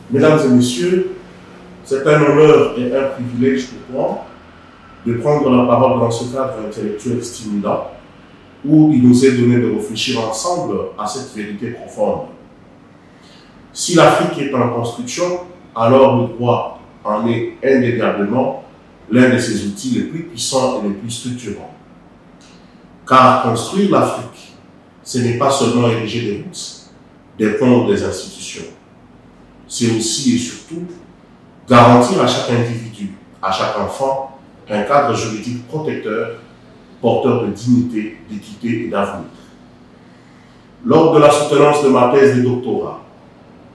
Mesdames et messieurs, c'est un honneur et un privilège pour moi de prendre la parole dans ce cadre intellectuel stimulant où il nous est donné de réfléchir ensemble à cette vérité profonde. Si l'Afrique est en construction, alors le droit en est indéniablement l'un de ses outils les plus puissants et les plus structurants. Car construire l'Afrique, ce n'est pas seulement ériger des routes, des ponts ou des institutions. C'est aussi et surtout garantir à chaque individu, à chaque enfant, un cadre juridique protecteur, porteur de dignité, d'équité et d'avenir. Lors de la soutenance de ma thèse de doctorat,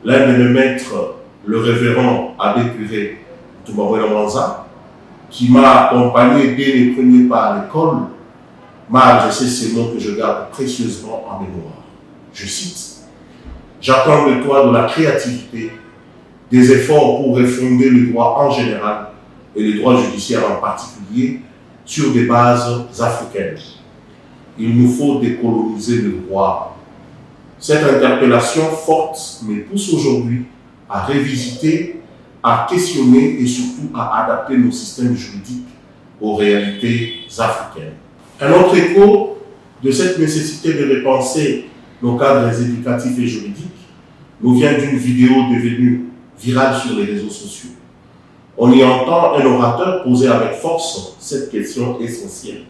l'un de mes maîtres, le révérend Abbé Curé Toumaoué-Manza, qui m'a accompagné dès les premiers pas à l'école, m'a adressé ces mots que je garde précieusement en mémoire. Je cite: « J'attends de toi de la créativité, des efforts pour refonder le droit en général et le droit judiciaire en particulier sur des bases africaines. Il nous faut décoloniser le droit. » Cette interpellation forte me pousse aujourd'hui à revisiter, à questionner et surtout à adapter nos systèmes juridiques aux réalités africaines. Un autre écho de cette nécessité de repenser nos cadres éducatifs et juridiques nous vient d'une vidéo devenue virale sur les réseaux sociaux. On y entend un orateur poser avec force cette question essentielle.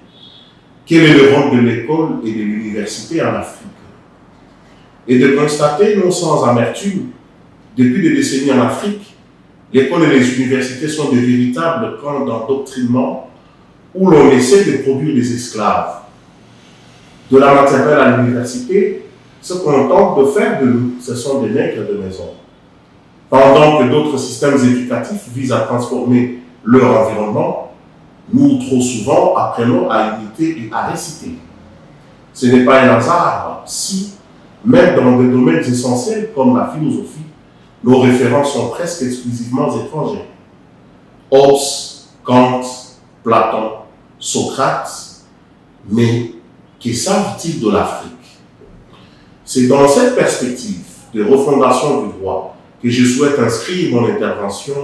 Quel est le rôle de l'école et de l'université en Afrique? Et de constater, non sans amertume, depuis des décennies en Afrique, l'école et les universités sont de véritables camps d'endoctrinement où l'on essaie de produire des esclaves. De la maternelle à l'université, ce qu'on tente de faire de nous, ce sont des nègres de maison. Pendant que d'autres systèmes éducatifs visent à transformer leur environnement, nous, trop souvent, apprenons à imiter et à réciter. Ce n'est pas un hasard si, même dans des domaines essentiels comme la philosophie, nos références sont presque exclusivement étrangères. Hobbes, Kant, Platon, Socrate, mais que savent-ils de l'Afrique? C'est dans cette perspective de refondation du droit que je souhaite inscrire mon intervention,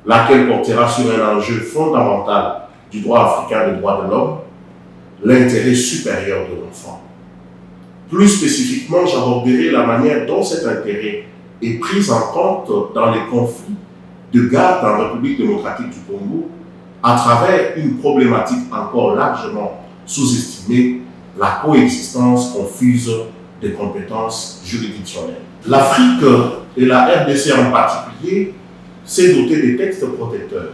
laquelle portera sur un enjeu fondamental du droit africain des droits de l'homme, l'intérêt supérieur de l'enfant. Plus spécifiquement, j'aborderai la manière dont cet intérêt est pris en compte dans les conflits de garde en République démocratique du Congo à travers une problématique encore largement sous-estimée, la coexistence confuse des compétences juridictionnelles. L'Afrique et la RDC en particulier s'est dotée des textes protecteurs,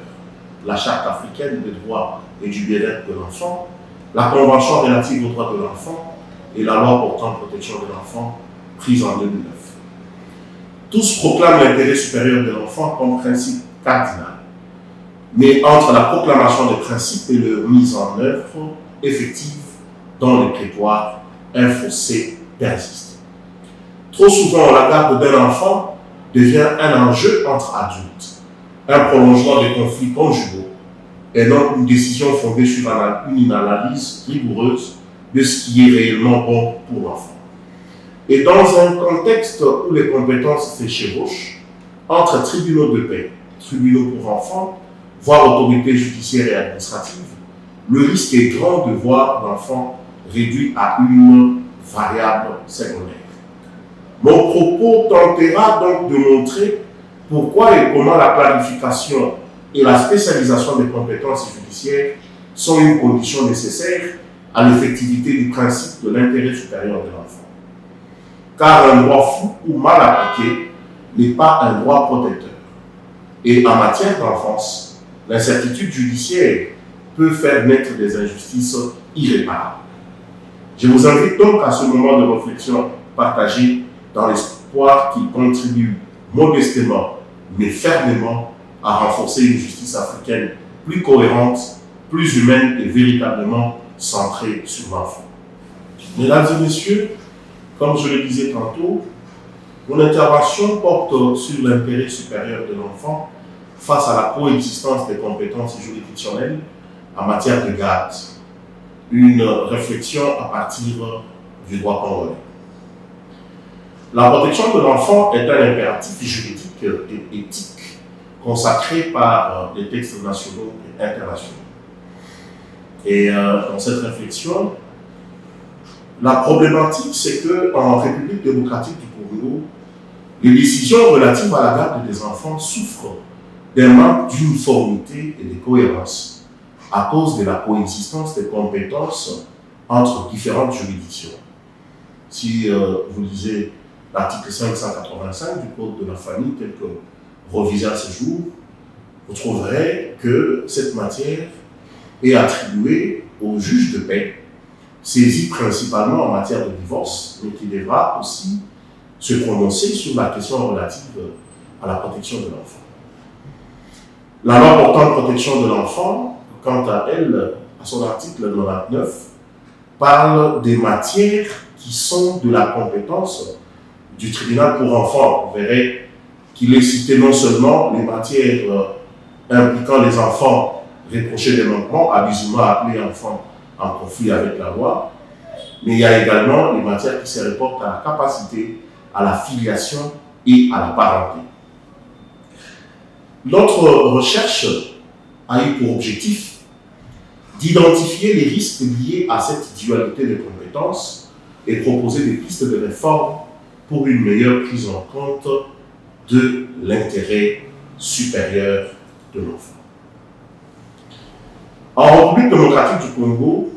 la Charte africaine des droits et du bien-être de l'enfant, la Convention relative aux droits de l'enfant et la loi portant protection de l'enfant prise en 2009. Tous proclament l'intérêt supérieur de l'enfant comme principe cardinal. Mais entre la proclamation des principes et leur mise en œuvre effective dans les prétoires, un fossé persiste. Trop souvent, la garde d'un enfant devient un enjeu entre adultes, un prolongement des conflits conjugaux, et non une décision fondée sur une analyse rigoureuse de ce qui est réellement bon pour l'enfant. Et dans un contexte où les compétences se chevauchent entre tribunaux de paix, tribunaux pour enfants, voire autorités judiciaires et administratives, le risque est grand de voir l'enfant réduit à une variable secondaire. Mon propos tentera donc de montrer pourquoi et comment la clarification et la spécialisation des compétences judiciaires sont une condition nécessaire à l'effectivité du principe de l'intérêt supérieur de l'enfant. Car un droit fou ou mal appliqué n'est pas un droit protecteur. Et en matière d'enfance, l'incertitude judiciaire peut faire naître des injustices irréparables. Je vous invite donc à ce moment de réflexion partagé dans l'espoir qu'il contribue modestement mais fermement à renforcer une justice africaine plus cohérente, plus humaine et véritablement centrée sur l'enfant. Mesdames et messieurs, comme je le disais tantôt, mon intervention porte sur l'intérêt supérieur de l'enfant face à la coexistence des compétences juridictionnelles en matière de garde. Une réflexion à partir du droit congolais. La protection de l'enfant est un impératif juridique et éthique consacré par les textes nationaux et internationaux. Et dans cette réflexion, la problématique, c'est qu'en République démocratique du Congo, les décisions relatives à la garde des enfants souffrent d'un manque d'uniformité et de cohérence à cause de la coexistence des compétences entre différentes juridictions. Si vous lisez l'article 585 du Code de la famille tel que revisé à ce jour, vous trouverez que cette matière est attribuée au juge de paix, saisi principalement en matière de divorce, mais qui devra aussi se prononcer sur la question relative à la protection de l'enfant. La loi portant protection de l'enfant, quant à elle, à son article 99, parle des matières qui sont de la compétence du tribunal pour enfants. Vous verrez qu'il est cité non seulement les matières impliquant les enfants reprochés des manquements, abusivement appelés enfants en conflit avec la loi, mais il y a également les matières qui se reportent à la capacité, à la filiation et à la parenté. Notre recherche a eu pour objectif d'identifier les risques liés à cette dualité de compétences et proposer des pistes de réforme pour une meilleure prise en compte de l'intérêt supérieur de l'enfant. En République démocratique du Congo,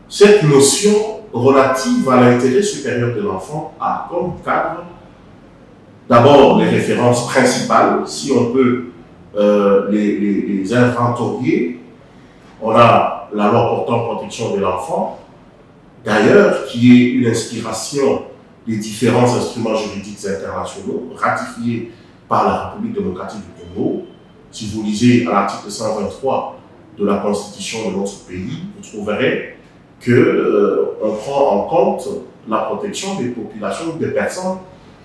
cette notion relative à l'intérêt supérieur de l'enfant a comme cadre d'abord les références principales, si on peut les inventorier. On a la loi portant protection de l'enfant, d'ailleurs, qui est une inspiration des différents instruments juridiques internationaux ratifiés par la République démocratique du Congo. Si vous lisez à l'article 123 de la Constitution de notre pays, vous trouverez qu'on prend en compte la protection des populations, des personnes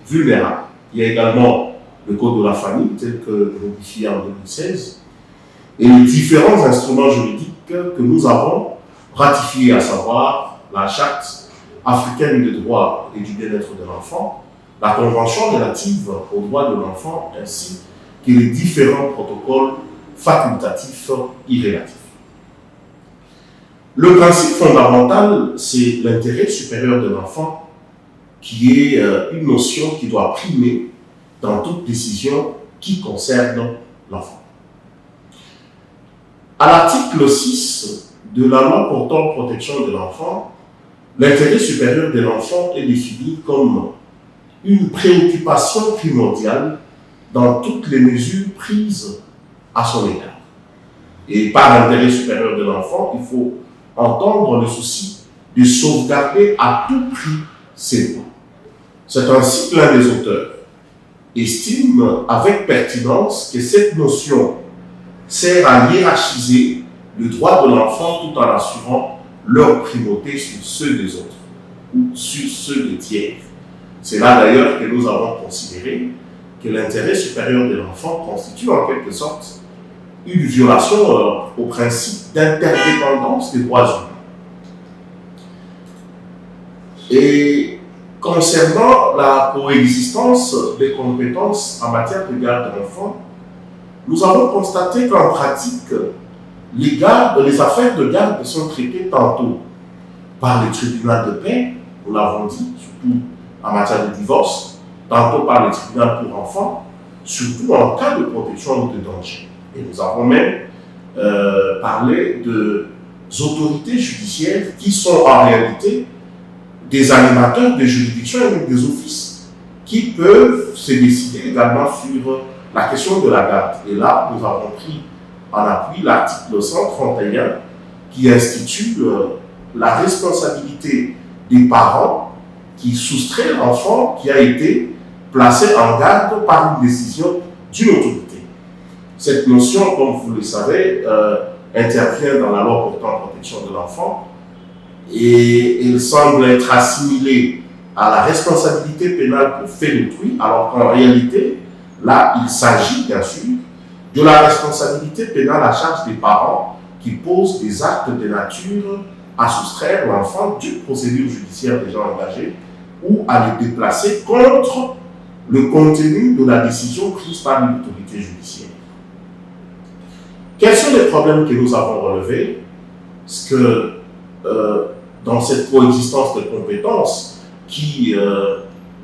vulnérables. Il y a également le Code de la famille, tel que modifié en 2016, et les différents instruments juridiques que nous avons ratifiés, à savoir la Charte africaine des droits et du bien-être de l'enfant, la Convention relative aux droits de l'enfant, ainsi que les différents protocoles facultatifs et relatifs. Le principe fondamental, c'est l'intérêt supérieur de l'enfant, qui est une notion qui doit primer dans toute décision qui concerne l'enfant. À l'article 6 de la loi portant protection de l'enfant, l'intérêt supérieur de l'enfant est défini comme une préoccupation primordiale dans toutes les mesures prises à son égard. Et par l'intérêt supérieur de l'enfant, il faut entendre le souci de sauvegarder à tout prix ses droits. C'est ainsi que l'un des auteurs estime avec pertinence que cette notion sert à hiérarchiser le droit de l'enfant tout en assurant leur primauté sur ceux des autres ou sur ceux des tiers. C'est là d'ailleurs que nous avons considéré que l'intérêt supérieur de l'enfant constitue en quelque sorte une violation au principe d'interdépendance des droits humains. Et concernant la coexistence des compétences en matière de garde de l'enfant, nous avons constaté qu'en pratique, les affaires de garde sont traitées tantôt par le tribunal de paix, nous l'avons dit, surtout en matière de divorce, tantôt par le tribunal pour enfants, surtout en cas de protection ou de danger. Et nous avons même parlé des autorités judiciaires qui sont en réalité des animateurs de juridiction et même des offices qui peuvent se décider également sur la question de la garde. Et là, nous avons pris en appui l'article 131 qui institue la responsabilité des parents qui soustraient l'enfant qui a été placé en garde par une décision d'une autorité. Cette notion, comme vous le savez, intervient dans la loi portant protection de l'enfant et elle semble être assimilée à la responsabilité pénale pour fait d'autrui, alors qu'en réalité, là, il s'agit bien sûr de la responsabilité pénale à charge des parents qui posent des actes de nature à soustraire l'enfant d'une procédure judiciaire déjà engagée ou à les déplacer contre le contenu de la décision prise par une autorité judiciaire. Quels sont les problèmes que nous avons relevés? Parce que dans cette coexistence de compétences qui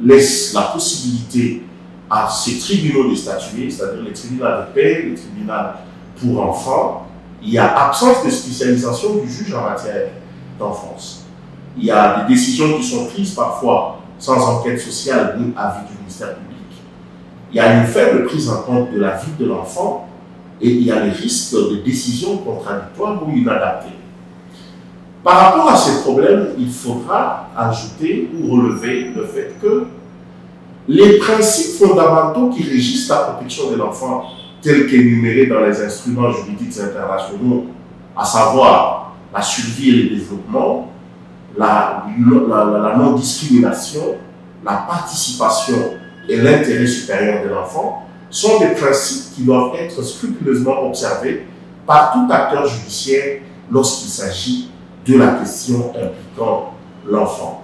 laisse la possibilité à ces tribunaux de statuer, c'est-à-dire les tribunaux de paix, les tribunaux pour enfants, il y a absence de spécialisation du juge en matière d'enfance. Il y a des décisions qui sont prises parfois sans enquête sociale ni avis du ministère public. Il y a une faible prise en compte de la vie de l'enfant et il y a les risques de décisions contradictoires ou inadaptées. Par rapport à ces problèmes, il faudra ajouter ou relever le fait que les principes fondamentaux qui régissent la protection de l'enfant, tels qu'énumérés dans les instruments juridiques internationaux, à savoir la survie et le développement, la non-discrimination, la participation et l'intérêt supérieur de l'enfant, sont des principes qui doivent être scrupuleusement observés par tout acteur judiciaire lorsqu'il s'agit de la question impliquant l'enfant.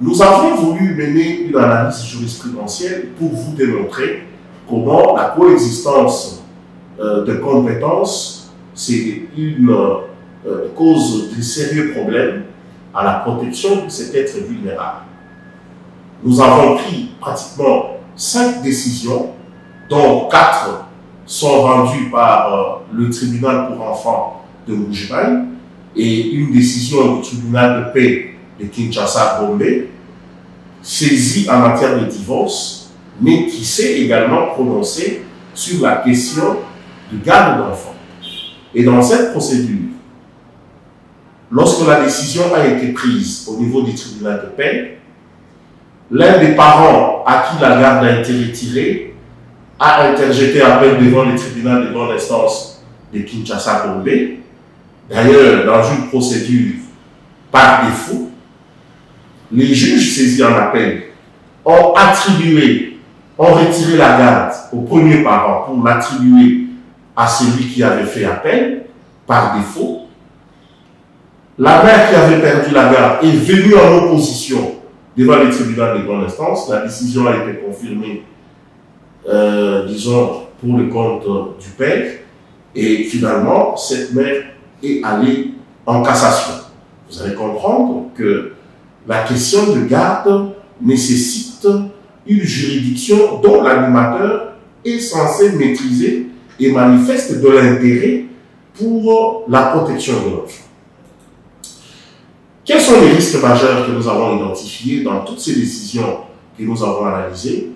Nous avons voulu mener une analyse jurisprudentielle pour vous démontrer comment la coexistence de compétences, c'est une cause de sérieux problèmes à la protection de cet être vulnérable. Nous avons pris pratiquement 5 décisions, dont 4 sont rendues par le tribunal pour enfants de Mbujimayi et une décision du tribunal de paix de Kinshasa-Gombe, saisie en matière de divorce, mais qui s'est également prononcée sur la question de garde d'enfants. Et dans cette procédure, lorsque la décision a été prise au niveau du tribunal de paix, l'un des parents à qui la garde a été retirée a interjeté appel devant le tribunal de grande instance de Kinshasa-Gombe. D'ailleurs, dans une procédure par défaut, les juges saisis en appel ont retiré la garde au premier parent pour l'attribuer à celui qui avait fait appel par défaut. La mère qui avait perdu la garde est venue en opposition devant le tribunal de grande instance. La décision a été confirmée, disons, pour le compte du père. Et finalement, cette mère est allée en cassation. Vous allez comprendre que la question de garde nécessite une juridiction dont l'animateur est censé maîtriser et manifeste de l'intérêt pour la protection de l'enfant. Quels sont les risques majeurs que nous avons identifiés dans toutes ces décisions que nous avons analysées?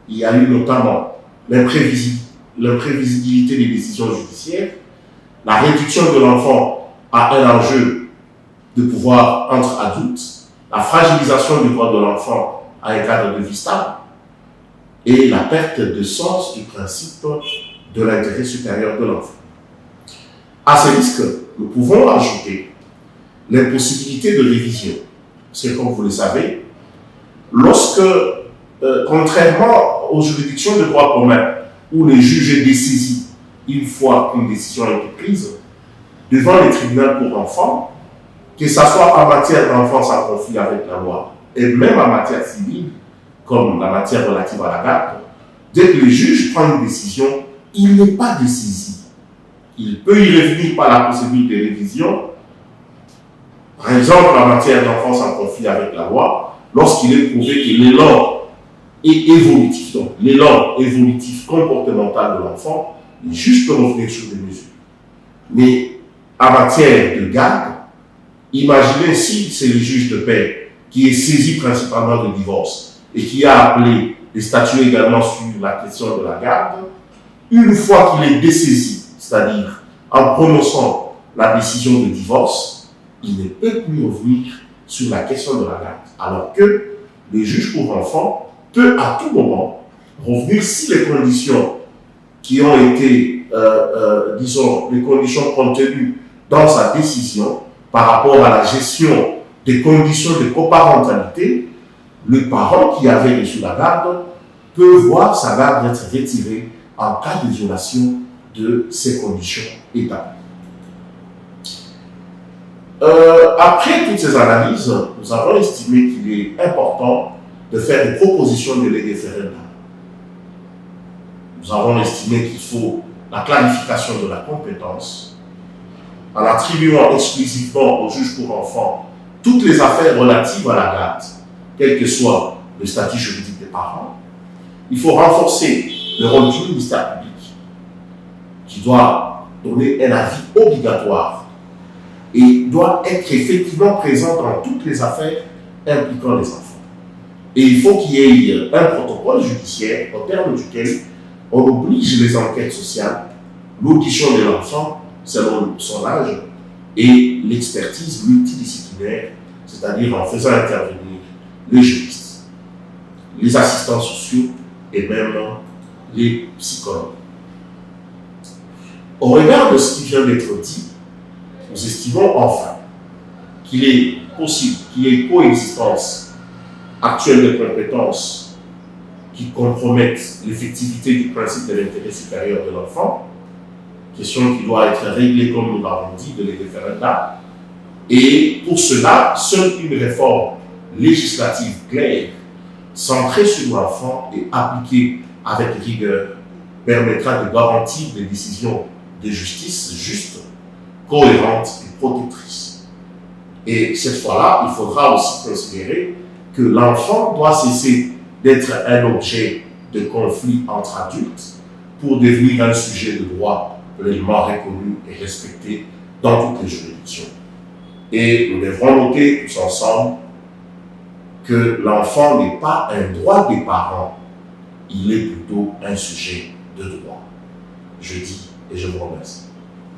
Il y a eu notamment l'imprévisibilité des décisions judiciaires, la réduction de l'enfant à un enjeu de pouvoir entre adultes, la fragilisation du droit de l'enfant à un cadre de vie stable et la perte de sens du principe de l'intérêt supérieur de l'enfant. À ces risques, nous pouvons ajouter l'impossibilité de révision. C'est comme vous le savez, lorsque, contrairement aux juridictions de droit commun, où le juge est dessaisi une fois qu'une décision a été prise, devant les tribunaux pour enfants, que ce soit en matière d'enfance en conflit avec la loi, et même en matière civile, comme la matière relative à la garde, dès que le juge prend une décision, il n'est pas dessaisi. Il peut y revenir par la procédure de révision. Par exemple, en matière d'enfance en conflit avec la loi, lorsqu'il est prouvé que l'élan est évolutif, donc l'élan évolutif comportemental de l'enfant, le juge peut revenir sur des mesures. Mais en matière de garde, imaginez si c'est le juge de paix qui est saisi principalement de divorce et qui a appelé les statuer également sur la question de la garde, une fois qu'il est dessaisi, c'est-à-dire en prononçant la décision de divorce, il ne peut plus revenir sur la question de la garde. Alors que le juge pour enfants peut à tout moment revenir si les conditions qui ont été, disons, les conditions contenues dans sa décision par rapport à la gestion des conditions de coparentalité, le parent qui avait reçu la garde peut voir sa garde être retirée en cas de violation de ces conditions établies. Après toutes ces analyses, nous avons estimé qu'il est important de faire des propositions de lege ferenda. Nous avons estimé qu'il faut la clarification de la compétence en attribuant exclusivement au juge pour enfants toutes les affaires relatives à la garde, quel que soit le statut juridique des parents. Il faut renforcer le rôle du ministère public qui doit donner un avis obligatoire et doit être effectivement présent dans toutes les affaires impliquant les enfants. Et il faut qu'il y ait un protocole judiciaire au terme duquel on oblige les enquêtes sociales, l'audition de l'enfant selon son âge et l'expertise multidisciplinaire, c'est-à-dire en faisant intervenir les juristes, les assistants sociaux et même les psychologues. Au regard de ce qui vient d'être dit, nous estimons enfin qu'il est possible qu'il y ait une coexistence actuelle de compétences qui compromettent l'effectivité du principe de l'intérêt supérieur de l'enfant, question qui doit être réglée, comme nous l'avons dit, de lege ferenda. Et pour cela, seule une réforme législative claire, centrée sur l'enfant et appliquée avec rigueur, permettra de garantir des décisions de justice justes, cohérentes et protectrices. Et cette fois-là, il faudra aussi considérer que l'enfant doit cesser d'être un objet de conflit entre adultes pour devenir un sujet de droit pleinement reconnu et respecté dans toutes les juridictions. Et nous devrons noter tous ensemble que l'enfant n'est pas un droit des parents, il est plutôt un sujet de droit. Je dis et je vous remercie.